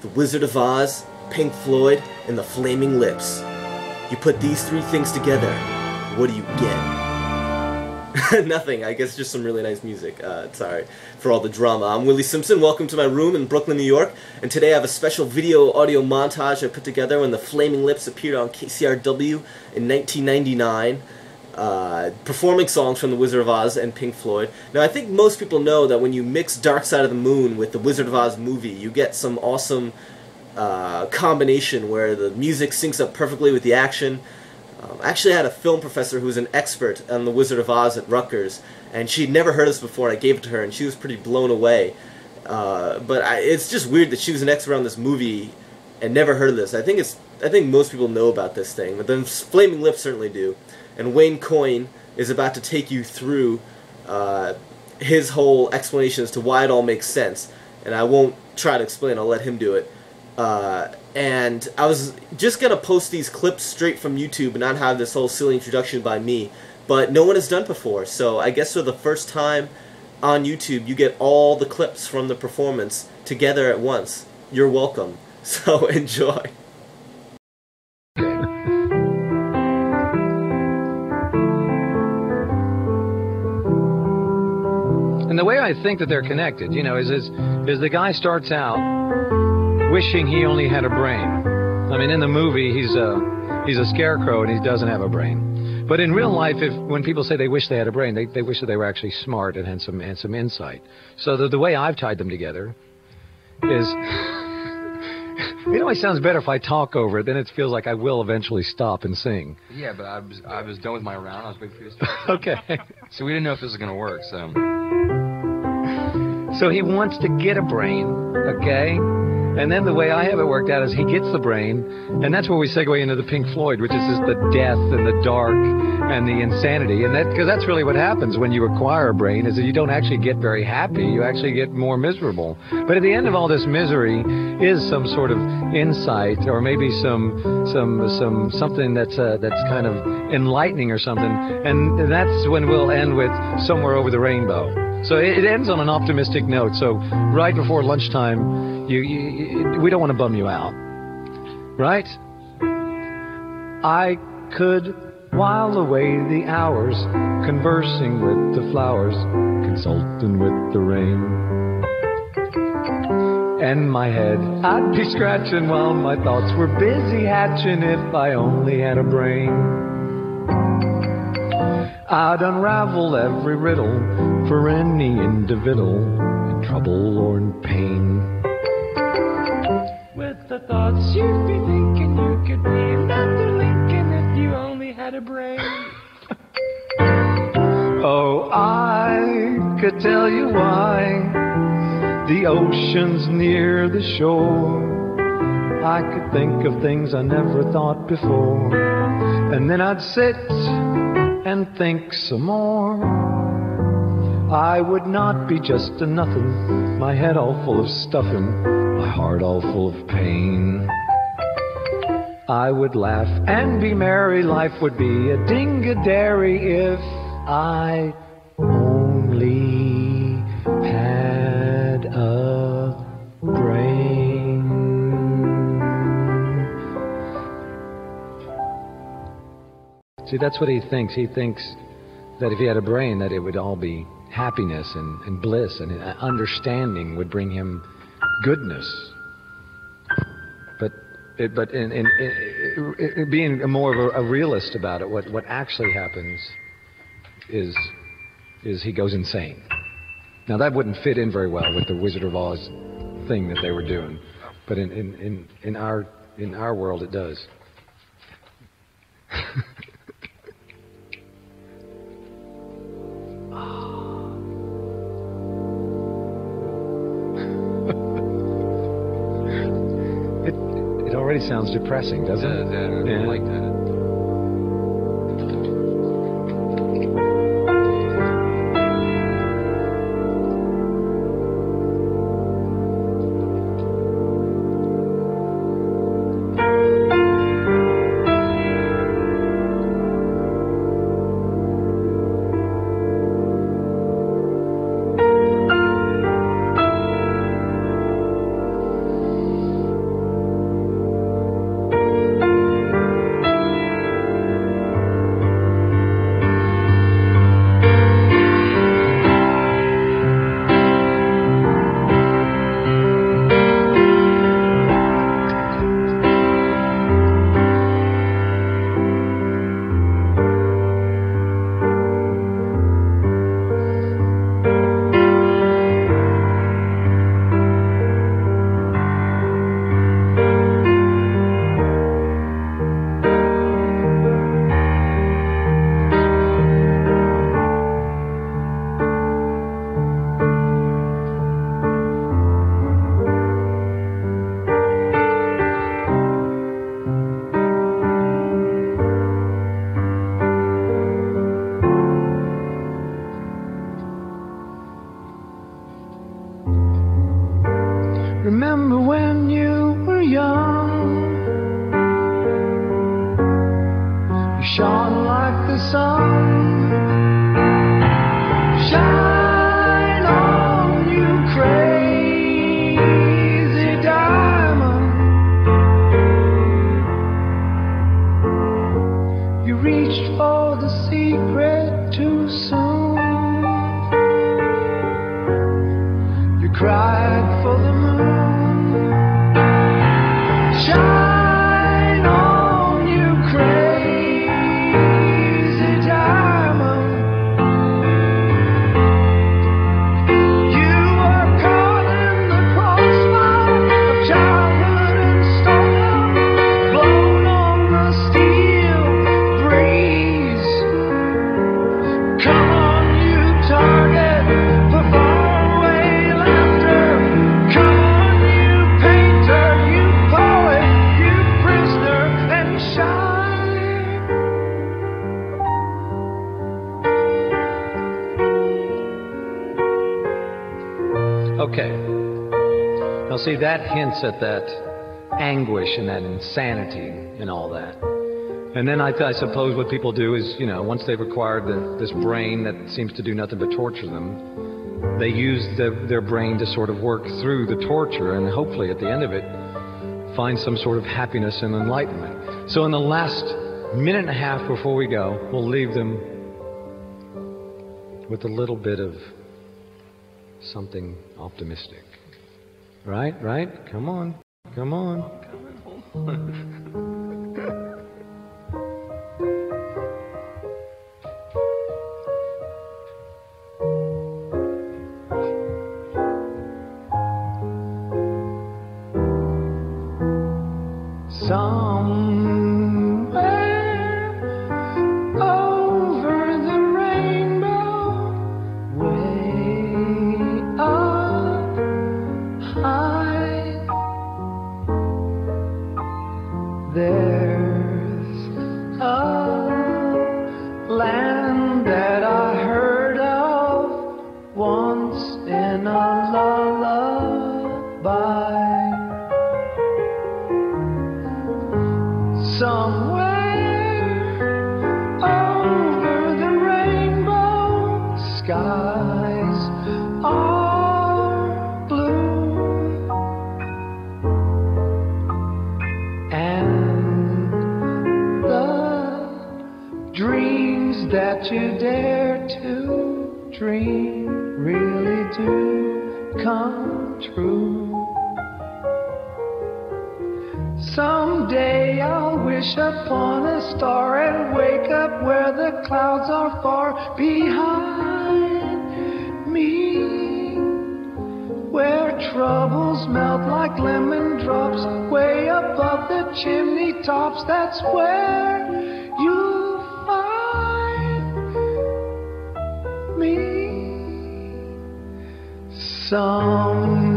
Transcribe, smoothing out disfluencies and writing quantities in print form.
The Wizard of Oz, Pink Floyd, and the Flaming Lips. You put these three things together, what do you get? Nothing, I guess just some really nice music. Sorry for all the drama. I'm Willie Simpson, welcome to my room in Brooklyn, New York, and today I have a special video-audio montage I put together when the Flaming Lips appeared on KCRW in 1999. Performing songs from The Wizard of Oz and Pink Floyd. Now I think most people know that when you mix Dark Side of the Moon with the Wizard of Oz movie, you get some awesome combination where the music syncs up perfectly with the action. I actually had a film professor who was an expert on The Wizard of Oz at Rutgers, and she'd never heard this before, and I gave it to her, and she was pretty blown away. It's just weird that she was an expert on this movie and never heard of this. I think most people know about this thing, but the Flaming Lips certainly do. And Wayne Coyne is about to take you through his whole explanation as to why it all makes sense. And I won't try to explain, I'll let him do it. And I was just going to post these clips straight from YouTube and not have this whole silly introduction by me. But no one has done it before, so I guess for the first time on YouTube you get all the clips from the performance together at once. You're welcome. So enjoy. And the way I think that they're connected, you know, is the guy starts out wishing he only had a brain. I mean, in the movie, he's a scarecrow and he doesn't have a brain. But in real life, when people say they wish they had a brain, they wish that they were actually smart and had some insight. So the way I've tied them together is, it always sounds better if I talk over it. Then it feels like I will eventually stop and sing. Yeah, but I was done with my round. I was waiting for you to start. Okay. So we didn't know if this was going to work, so. So he wants to get a brain, okay? And then the way I have it worked out is he gets the brain, and that's where we segue into the Pink Floyd, which is just the death and the dark and the insanity. And because that's really what happens when you acquire a brain, is that you don't actually get very happy, you actually get more miserable. But at the end of all this misery is some sort of insight, or maybe something that's kind of enlightening or something. And that's when we'll end with Somewhere Over the Rainbow. So it ends on an optimistic note. So right before lunchtime, we don't want to bum you out, right? I could while away the hours conversing with the flowers, consulting with the rain. And my head I'd be scratching while my thoughts were busy hatching if I only had a brain. I'd unravel every riddle for any individual in trouble or in pain. With the thoughts you'd be thinking, you could be Dr. Lincoln if you only had a brain. Oh, I could tell you why the ocean's near the shore. I could think of things I never thought before, and then I'd sit and think some more. I would not be just a nothing, my head all full of stuffing, my heart all full of pain. I would laugh and be merry, life would be a ding-a-dairy if I only had a brain. See, that's what he thinks. He thinks that if he had a brain, that it would all be happiness and bliss, and understanding would bring him goodness. But being more of a realist about it, what actually happens is he goes insane. Now that wouldn't fit in very well with the Wizard of Oz thing that they were doing, but in our world it does. It already sounds depressing, doesn't it? Yeah, I don't like that. that hints at that anguish and that insanity and all that. And then I suppose what people do is, you know, once they've acquired this brain that seems to do nothing but torture them, they use their brain to sort of work through the torture and hopefully at the end of it find some sort of happiness and enlightenment. So in the last minute and a half before we go, we'll leave them with a little bit of something optimistic. Right? Come on. Someday I'll wish upon a star and wake up where the clouds are far behind me, where troubles melt like lemon drops way above the chimney tops. That's where you'll find me. Someday